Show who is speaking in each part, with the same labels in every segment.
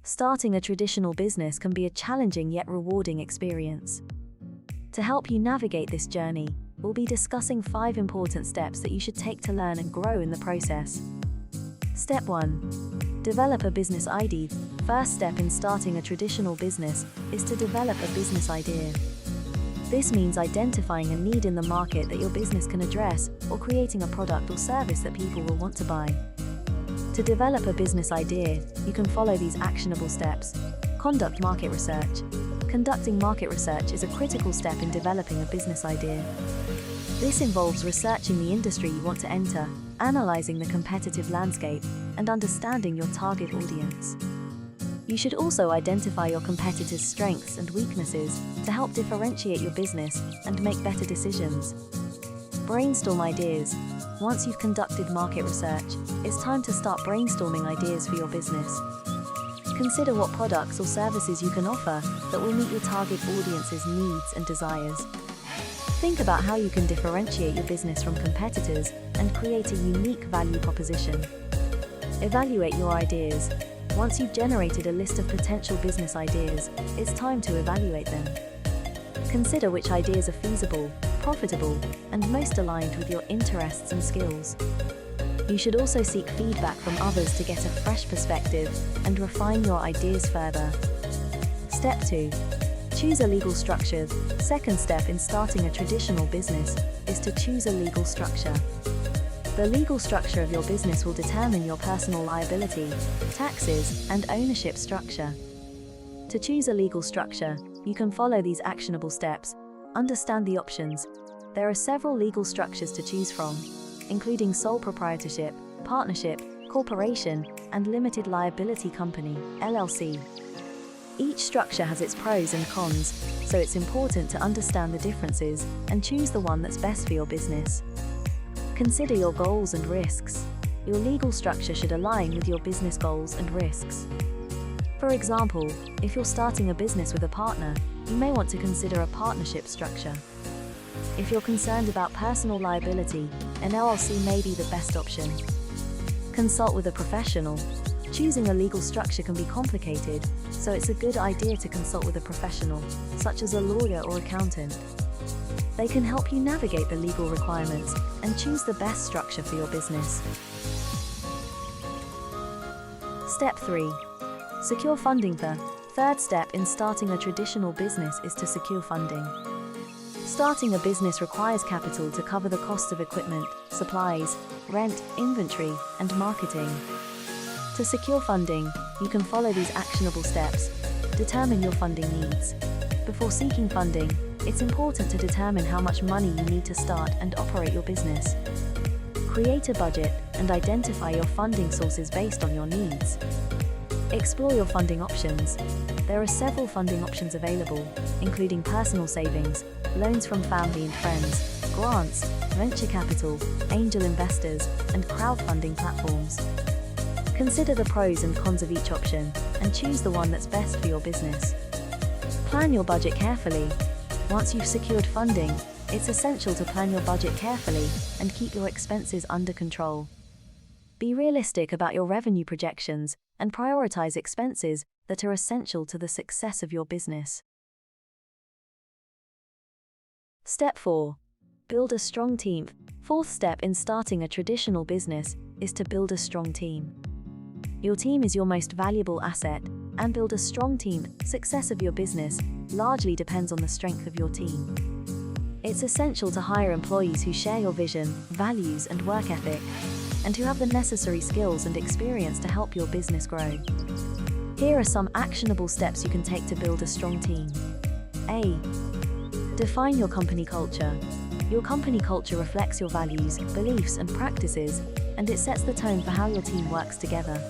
Speaker 1: Starting a traditional business can be a challenging yet rewarding experience. To help you navigate this journey, we'll be discussing 5 important steps that you should take to learn and grow in the process. Step 1. Develop a business idea. First step in starting a traditional business is to develop a business idea. This means identifying a need in the market that your business can address, or creating a product or service that people will want to buy. To develop a business idea, you can follow these actionable steps. Conduct market research. Conducting market research is a critical step in developing a business idea. This involves researching the industry you want to enter, analyzing the competitive landscape, and understanding your target audience. You should also identify your competitors' strengths and weaknesses to help differentiate your business and make better decisions. Brainstorm ideas. Once you've conducted market research, it's time to start brainstorming ideas for your business. Consider what products or services you can offer that will meet your target audience's needs and desires. Think about how you can differentiate your business from competitors and create a unique value proposition. Evaluate your ideas. Once you've generated a list of potential business ideas, it's time to evaluate them. Consider which ideas are feasible, profitable, and most aligned with your interests and skills. You should also seek feedback from others to get a fresh perspective and refine your ideas further. Step 2. Choose a legal structure. Second step in starting a traditional business is to choose a legal structure. The legal structure of your business will determine your personal liability, taxes, and ownership structure. To choose a legal structure, you can follow these actionable steps. Understand the options. There are several legal structures to choose from, including sole proprietorship, partnership, corporation, and limited liability company, LLC. Each structure has its pros and cons, so it's important to understand the differences and choose the one that's best for your business. Consider your goals and risks. Your legal structure should align with your business goals and risks. For example, if you're starting a business with a partner, you may want to consider a partnership structure. If you're concerned about personal liability, an LLC may be the best option. Consult with a professional. Choosing a legal structure can be complicated, so it's a good idea to consult with a professional, such as a lawyer or accountant. They can help you navigate the legal requirements and choose the best structure for your business. Step 3. Secure funding. The third step in starting a traditional business is to secure funding. Starting a business requires capital to cover the cost of equipment, supplies, rent, inventory, and marketing. To secure funding, you can follow these actionable steps. Determine your funding needs. Before seeking funding, it's important to determine how much money you need to start and operate your business. Create a budget and identify your funding sources based on your needs. Explore your funding options. There are several funding options available, including personal savings, loans from family and friends, grants, venture capital, angel investors, and crowdfunding platforms. Consider the pros and cons of each option and choose the one that's best for your business. Plan your budget carefully. Once you've secured funding, it's essential to plan your budget carefully and keep your expenses under control. Be realistic about your revenue projections and prioritize expenses that are essential to the success of your business. Step 4. Build a strong team. Fourth step in starting a traditional business is to build a strong team. Your team is your most valuable asset, and build a strong team. Success of your business largely depends on the strength of your team. It's essential to hire employees who share your vision, values, and work ethic, and who have the necessary skills and experience to help your business grow. Here are some actionable steps you can take to build a strong team. A. Define your company culture. Your company culture reflects your values, beliefs, and practices, and it sets the tone for how your team works together.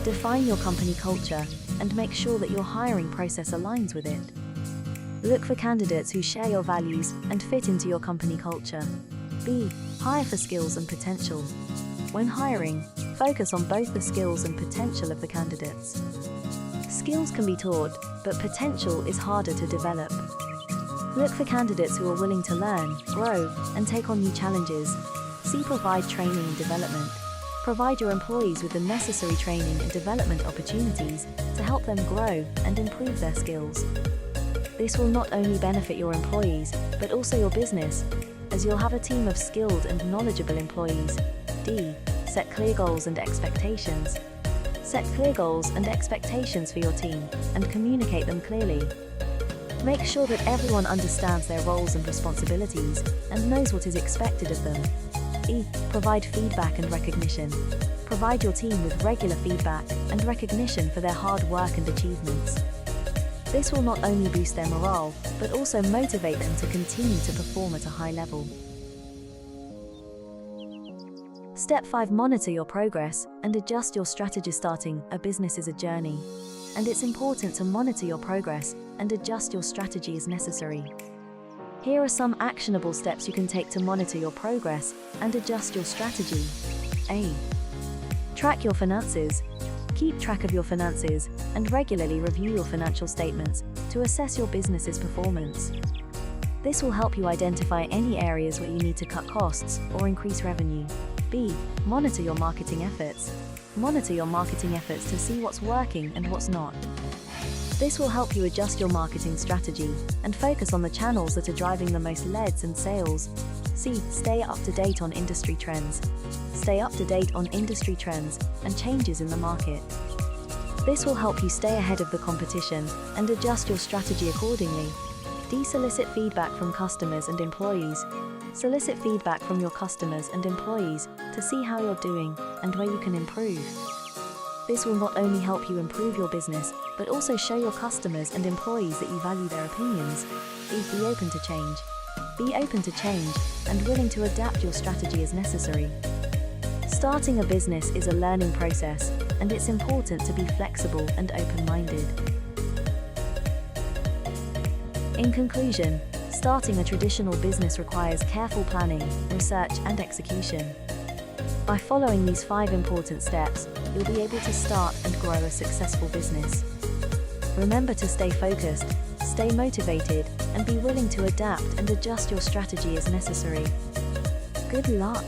Speaker 1: Define your company culture and make sure that your hiring process aligns with it. Look for candidates who share your values and fit into your company culture. B. Hire for skills and potential. When hiring, focus on both the skills and potential of the candidates. Skills can be taught, but potential is harder to develop. Look for candidates who are willing to learn, grow, and take on new challenges. C. Provide training and development. Provide your employees with the necessary training and development opportunities to help them grow and improve their skills. This will not only benefit your employees, but also your business, as you'll have a team of skilled and knowledgeable employees. D. Set clear goals and expectations. Set clear goals and expectations for your team, and communicate them clearly. Make sure that everyone understands their roles and responsibilities, and knows what is expected of them. E. Provide feedback and recognition. Provide your team with regular feedback and recognition for their hard work and achievements. This will not only boost their morale, but also motivate them to continue to perform at a high level. Step 5. Monitor your progress and adjust your strategy. Starting a business is a journey, and it's important to monitor your progress and adjust your strategy as necessary. Here are some actionable steps you can take to monitor your progress and adjust your strategy. A. Track your finances. Keep track of your finances and regularly review your financial statements to assess your business's performance. This will help you identify any areas where you need to cut costs or increase revenue. B. Monitor your marketing efforts. Monitor your marketing efforts to see what's working and what's not. This will help you adjust your marketing strategy and focus on the channels that are driving the most leads and sales. C. Stay up to date on industry trends. Stay up to date on industry trends and changes in the market. This will help you stay ahead of the competition and adjust your strategy accordingly. D. Solicit feedback from customers and employees. Solicit feedback from your customers and employees to see how you're doing and where you can improve. This will not only help you improve your business, but also show your customers and employees that you value their opinions. E. Be open to change. Be open to change and willing to adapt your strategy as necessary. Starting a business is a learning process, and it's important to be flexible and open-minded. In conclusion, starting a traditional business requires careful planning, research, and execution. By following these 5 important steps, you'll be able to start and grow a successful business. Remember to stay focused, stay motivated, and be willing to adapt and adjust your strategy as necessary. Good luck!